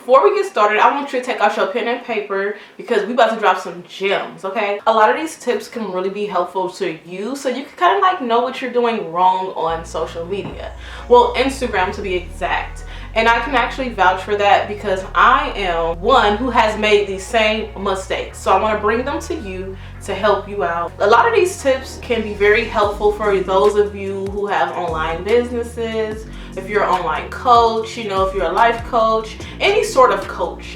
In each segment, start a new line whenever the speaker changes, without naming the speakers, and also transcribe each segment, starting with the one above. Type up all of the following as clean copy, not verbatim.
Before we get started, I want you to take out your pen and paper because we about to drop some gems, okay? A lot of these tips can really be helpful to you, so you can kind of like know what you're doing wrong on social media. Well, Instagram to be exact. And I can actually vouch for that because I am one who has made these same mistakes. So I want to bring them to you to help you out. A lot of these tips can be very helpful for those of you who have online businesses, if you're an online coach, if you're a life coach, any sort of coach,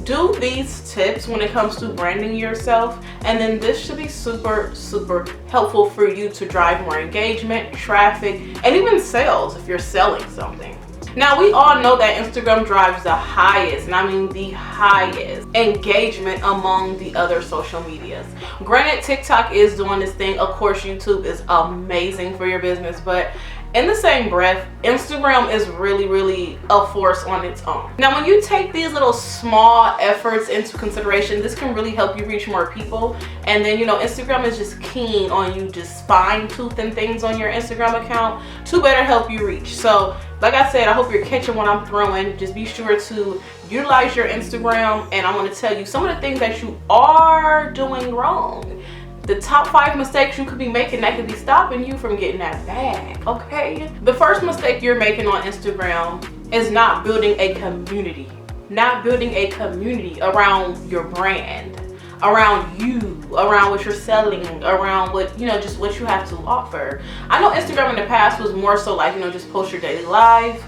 do these tips when it comes to branding yourself, and then this should be super helpful for you to drive more engagement, traffic, and even sales if you're selling something. Now, we all know that Instagram drives the highest, and I mean the highest, engagement among the other social medias. Granted, TikTok is doing this thing. Of course, YouTube is amazing for your business, but in the same breath, Instagram is really a force on its own. Now, when you take these little small efforts into consideration, this can really help you reach more people. And then, Instagram is just keen on you just fine-toothing things on your Instagram account to better help you reach. So, like I said, I hope you're catching what I'm throwing. Just be sure to utilize your Instagram, and I want to tell you some of the things that you are doing wrong. The top 5 mistakes you could be making that could be stopping you from getting that bag, okay? The first mistake you're making on Instagram is not building a community. Not building a community around your brand, around you, around what you're selling, around what, just what you have to offer. I know Instagram in the past was more so like, just post your daily life.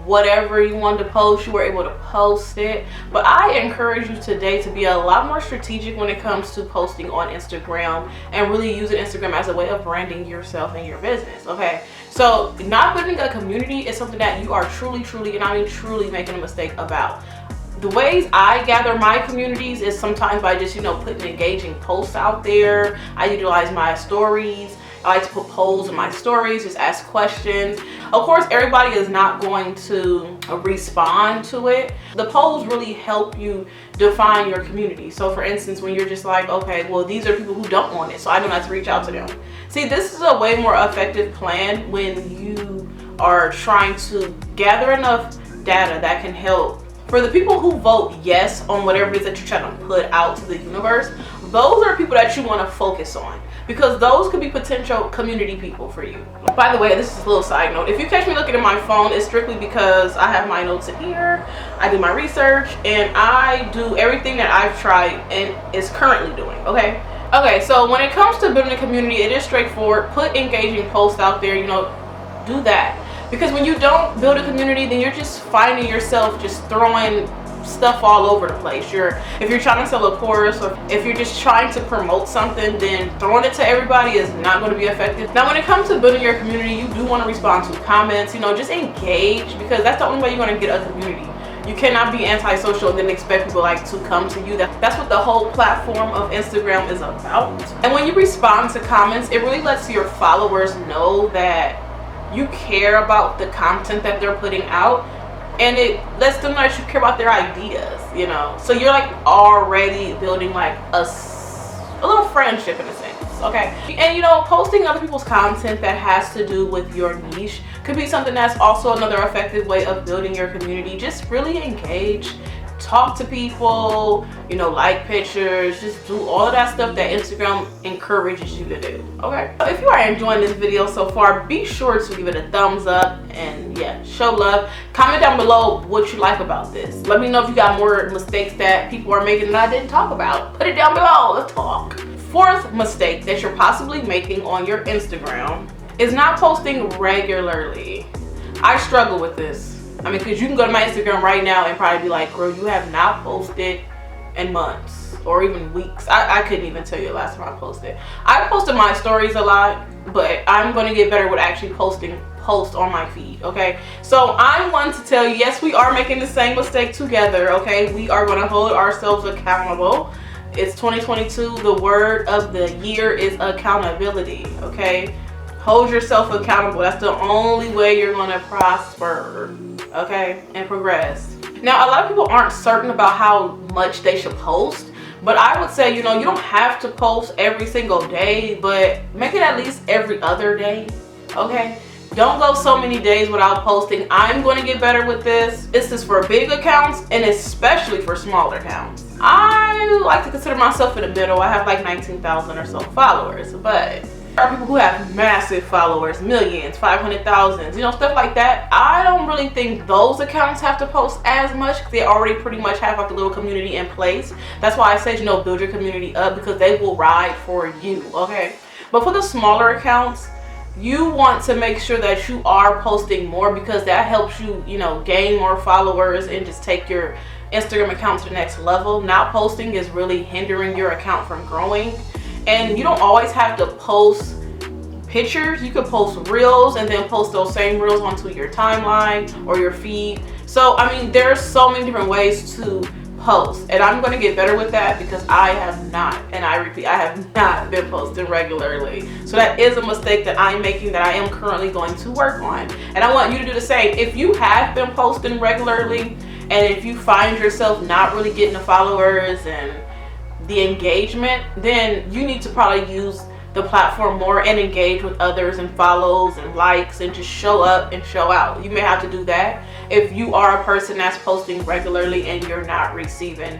Whatever you wanted to post, you were able to post it. But I encourage you today to be a lot more strategic when it comes to posting on Instagram and really using Instagram as a way of branding yourself and your business, okay? So not building a community is something that you are truly, and I mean truly making a mistake about. The ways I gather my communities is sometimes by just, putting engaging posts out there. I utilize my stories. I like to put polls in my stories, just ask questions. Of course, everybody is not going to respond to it. The polls really help you define your community. So for instance, when you're just like, okay, well, these are people who don't want it, so I don't have to reach out to them. See, this is a way more effective plan when you are trying to gather enough data that can help. For the people who vote yes on whatever it is that you're trying to put out to the universe, those are people that you want to focus on, because those could be potential community people for you. By the way, this is a little side note. If you catch me looking at my phone, it's strictly because I have my notes in here. I do my research, and I do everything that I've tried and is currently doing, okay? Okay, so when it comes to building a community, it is straightforward. Put engaging posts out there, do that. Because when you don't build a community, then you're just finding yourself just throwing stuff all over the place. If you're trying to sell a course, or if you're just trying to promote something, then throwing it to everybody is not going to be effective. Now, when it comes to building your community, you do want to respond to comments, just engage, because that's the only way you're going to get a community. You cannot be antisocial and then expect people to come to you. That's what the whole platform of Instagram is about. And when you respond to comments, it really lets your followers know that you care about the content that they're putting out, and it lets them know that you care about their ideas, so you're already building a little friendship in a sense, okay? And posting other people's content that has to do with your niche could be something that's also another effective way of building your community. Just really engage, talk to people, like pictures, just do all of that stuff that Instagram encourages you to do, okay? So if you are enjoying this video so far, be sure to give it a thumbs up and show love. Comment down below what you like about this. Let me know if you got more mistakes that people are making that I didn't talk about. Put it down below, let's talk. Fourth mistake that you're possibly making on your Instagram is not posting regularly. I struggle with this. I mean, because you can go to my Instagram right now and probably be like, girl, you have not posted in months or even weeks. I couldn't even tell you the last time I posted. I posted my stories a lot, but I'm going to get better with actually posting posts on my feed, okay? So I'm one to tell you, yes, we are making the same mistake together, okay? We are going to hold ourselves accountable. It's 2022. The word of the year is accountability, okay? Hold yourself accountable. That's the only way you're going to prosper, okay, and progress. Now, a lot of people aren't certain about how much they should post, but I would say, you don't have to post every single day, but make it at least every other day, okay? Don't go so many days without posting. I'm going to get better with this. This is for big accounts and especially for smaller accounts. I like to consider myself in the middle. I have like 19,000 or so followers, but there are people who have massive followers, millions, 500,000, you know, stuff like that. I don't really think those accounts have to post as much because they already pretty much have like a little community in place. That's why I said, you know, build your community up because they will ride for you, okay? But for the smaller accounts, you want to make sure that you are posting more because that helps you, you know, gain more followers and just take your Instagram account to the next level. Not posting is really hindering your account from growing. And you don't always have to post pictures. You could post reels and then post those same reels onto your timeline or your feed. So, I mean, there's so many different ways to post. And I'm going to get better with that because I have not, and I repeat, I have not been posting regularly. So that is a mistake that I'm making that I am currently going to work on. And I want you to do the same. If you have been posting regularly and if you find yourself not really getting the followers and the engagement, then you need to probably use the platform more and engage with others and follows and likes and just show up and show out. You may have to do that if you are a person that's posting regularly and you're not receiving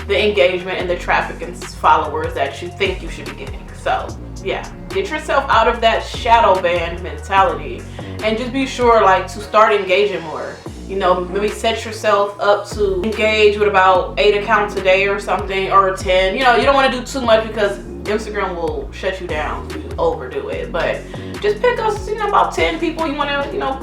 the engagement and the traffic and followers that you think you should be getting. So yeah, get yourself out of that shadow band mentality and just be sure like to start engaging more. You know, maybe set yourself up to engage with about 8 accounts a day or something, or 10. You know, you don't want to do too much because Instagram will shut you down if you overdo it. But just pick up, you know, about 10 people you want to, you know,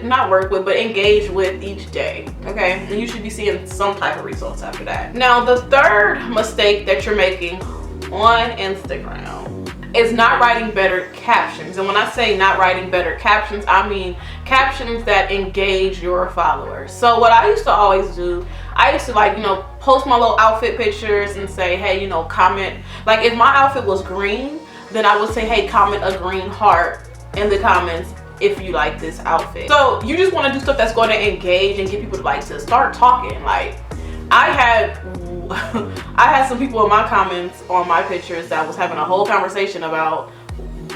not work with, but engage with each day. Okay, and you should be seeing some type of results after that. Now, the third mistake that you're making on Instagram is not writing better captions. And when I say not writing better captions, I mean captions that engage your followers. So what I used to always do, I used to like, you know, post my little outfit pictures and say, hey, you know, comment. Like if my outfit was green, then I would say, hey, comment a green heart in the comments if you like this outfit. So you just want to do stuff that's going to engage and get people to like to start talking. Like I had some people in my comments on my pictures that was having a whole conversation about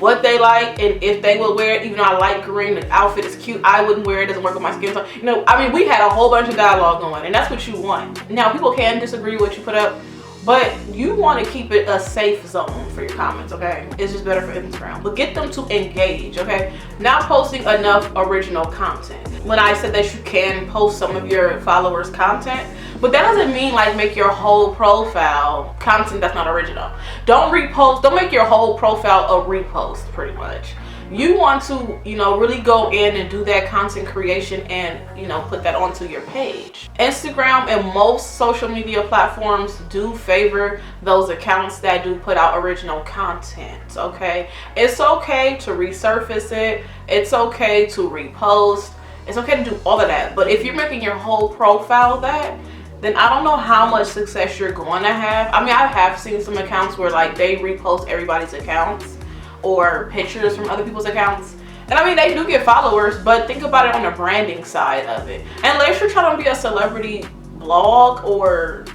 what they like and if they would wear it. Even though I like green, the outfit is cute, I wouldn't wear it, doesn't work with my skin tone. You know, I mean, we had a whole bunch of dialogue going, and that's what you want. Now, people can disagree with what you put up, but you want to keep it a safe zone for your comments, okay? It's just better for Instagram. But get them to engage, okay? Not posting enough original content. When I said that you can post some of your followers' content, but that doesn't mean like make your whole profile content that's not original. Don't repost, don't make your whole profile a repost pretty much. You want to, you know, really go in and do that content creation and, you know, put that onto your page. Instagram and most social media platforms do favor those accounts that do put out original content, okay? It's okay to resurface it. It's okay to repost. It's okay to do all of that. But if you're making your whole profile that, then I don't know how much success you're going to have. I mean, I have seen some accounts where like they repost everybody's accounts or pictures from other people's accounts. And I mean, they do get followers, but think about it on the branding side of it. Unless you're trying to be a celebrity blog or,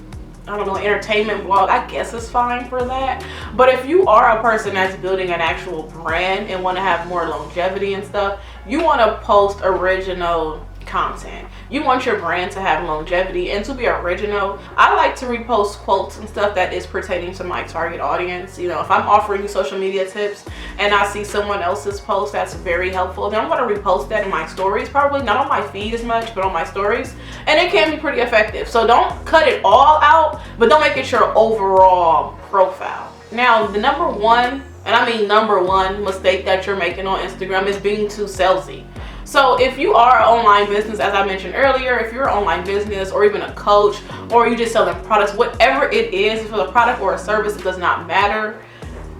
I don't know, entertainment blog, I guess it's fine for that. But if you are a person that's building an actual brand and want to have more longevity and stuff, you want to post original content. You want your brand to have longevity and to be original. I like to repost quotes and stuff that is pertaining to my target audience. You know, if I'm offering you social media tips and I see someone else's post that's very helpful, then I'm going to repost that in my stories, probably not on my feed as much, but on my stories, and it can be pretty effective. So don't cut it all out, but don't make it your overall profile. Now, the number one, and I mean number one mistake that you're making on Instagram is being too salesy. So if you are an online business, as I mentioned earlier, if you're an online business or even a coach, or you just selling products, whatever it is, if it's a product or a service, it does not matter.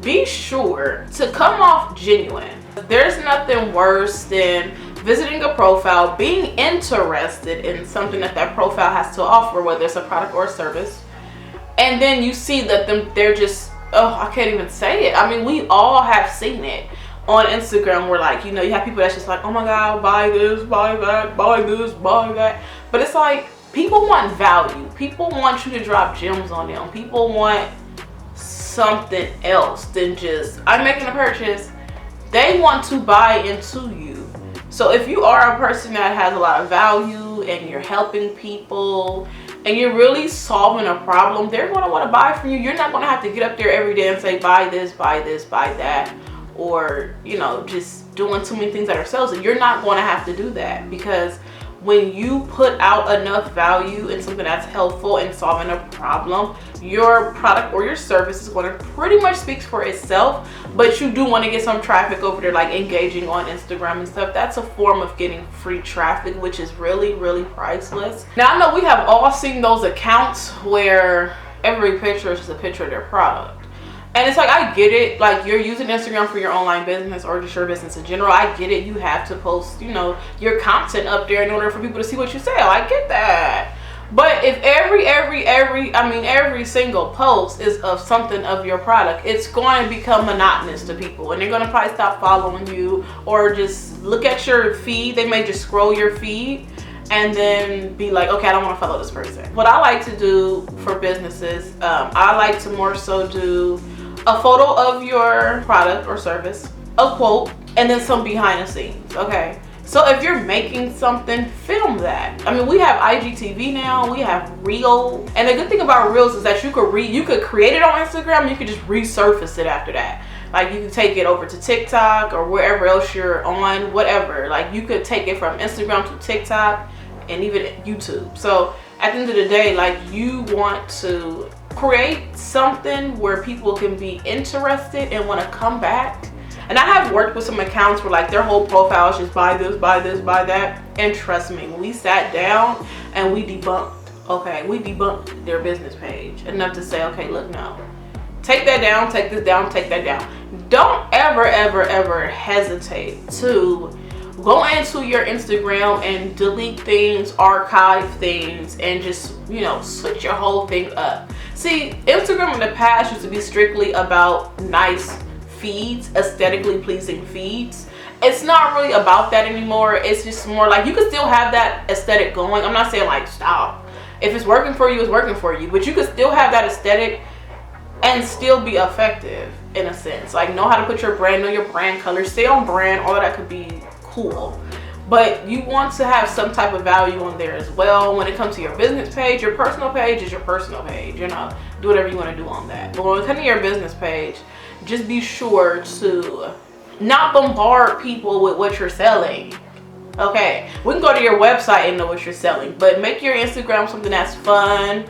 Be sure to come off genuine. There's nothing worse than visiting a profile, being interested in something that that profile has to offer, whether it's a product or a service, and then you see that they're just, oh, I can't even say it. I mean, we all have seen it on Instagram where, like, you know, you have people that's just like, oh my god, buy this, buy that, buy this, buy that. But it's like, people want value. People want you to drop gems on them. People want something else than just, I'm making a purchase. They want to buy into you. So if you are a person that has a lot of value and you're helping people and you're really solving a problem, they're going to want to buy from you. You're not going to have to get up there every day and say, buy this, buy this, buy that, or, you know, just doing too many things that are sales. You're not going to have to do that, because when you put out enough value in something that's helpful in solving a problem, your product or your service is going to pretty much speak for itself. But you do want to get some traffic over there, like engaging on Instagram and stuff. That's a form of getting free traffic, which is really, really priceless. Now, I know we have all seen those accounts where every picture is just a picture of their product. And it's like, I get it. Like, you're using Instagram for your online business or just your business in general. I get it. You have to post, you know, your content up there in order for people to see what you sell. I get that. But if every single post is of something of your product, it's going to become monotonous to people, and they're going to probably stop following you or just look at your feed. They may just scroll your feed and then be like, okay, I don't want to follow this person. What I like to do for businesses, I like to more so do a photo of your product or service, a quote, and then some behind the scenes. Okay, so if you're making something, film that. I mean, we have IGTV now, we have Reel, and the good thing about Reels is that you could create it on Instagram, you could just resurface it after that. Like, you can take it over to TikTok or wherever else you're on, whatever. Like, you could take it from Instagram to TikTok and even YouTube. So at the end of the day, like, you want to create something where people can be interested and want to come back. And I have worked with some accounts where, like, their whole profile is just buy this, buy this, buy that. And trust me, when we sat down and we debunked their business page enough to say, okay, look, no, take that down, take this down, take that down. Don't ever hesitate to go into your Instagram and delete things, archive things, and just, you know, switch your whole thing up. See, Instagram in the past used to be strictly about nice feeds, aesthetically pleasing feeds. It's not really about that anymore. It's just more like, you can still have that aesthetic going. I'm not saying like stop. If it's working for you, it's working for you. But you can still have that aesthetic and still be effective in a sense. Like, know how to put your brand, know your brand colors, stay on brand, all of that could be cool. But you want to have some type of value on there as well. When it comes to your business page, your personal page is your personal page. You know, do whatever you want to do on that. But when it comes to your business page, just be sure to not bombard people with what you're selling. Okay, we can go to your website and know what you're selling, but make your Instagram something that's fun,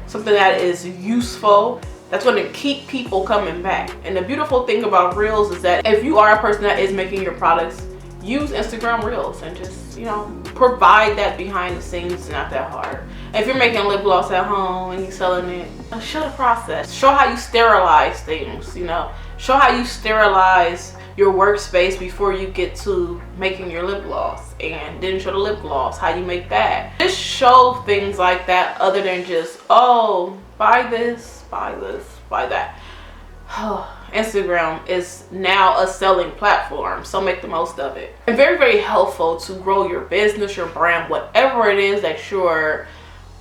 something that is useful, that's going to keep people coming back. And the beautiful thing about Reels is that if you are a person that is making your products, use Instagram Reels and just, you know, provide that behind the scenes. It's not that hard. If you're making lip gloss at home and you're selling it, show the process. Show how you sterilize things, you know. Show how you sterilize your workspace before you get to making your lip gloss, and then show the lip gloss, how you make that. Just show things like that, other than just, oh, buy this, buy this, buy that. Instagram is now a selling platform, so make the most of it. And very helpful to grow your business, your brand, whatever it is that you're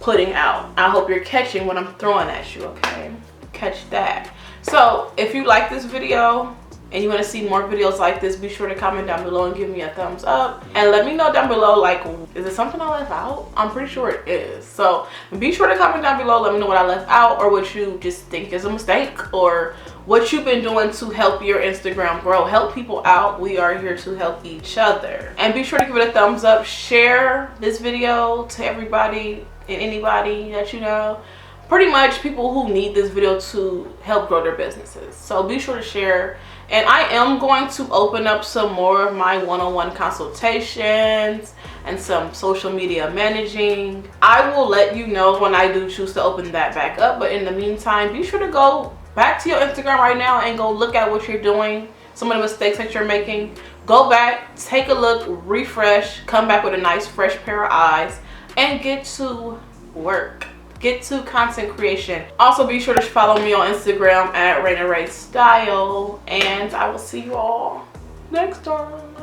putting out. I hope you're catching what I'm throwing at you, okay? Catch that. So if you like this video and you want to see more videos like this, be sure to comment down below and give me a thumbs up, and let me know down below, like, is it something I left out? I'm pretty sure it is. So be sure to comment down below, let me know what I left out, or what you just think is a mistake, or what you've been doing to help your Instagram grow. Help people out. We are here to help each other. And be sure to give it a thumbs up. Share this video to everybody and anybody that you know. Pretty much people who need this video to help grow their businesses. So be sure to share. And I am going to open up some more of my one-on-one consultations and some social media managing. I will let you know when I do choose to open that back up. But in the meantime, be sure to go back to your Instagram right now and go look at what you're doing, some of the mistakes that you're making. Go back, take a look, refresh, come back with a nice fresh pair of eyes, and get to work. Get to content creation. Also, be sure to follow me on Instagram at Reyna Rey Style, and I will see you all next time.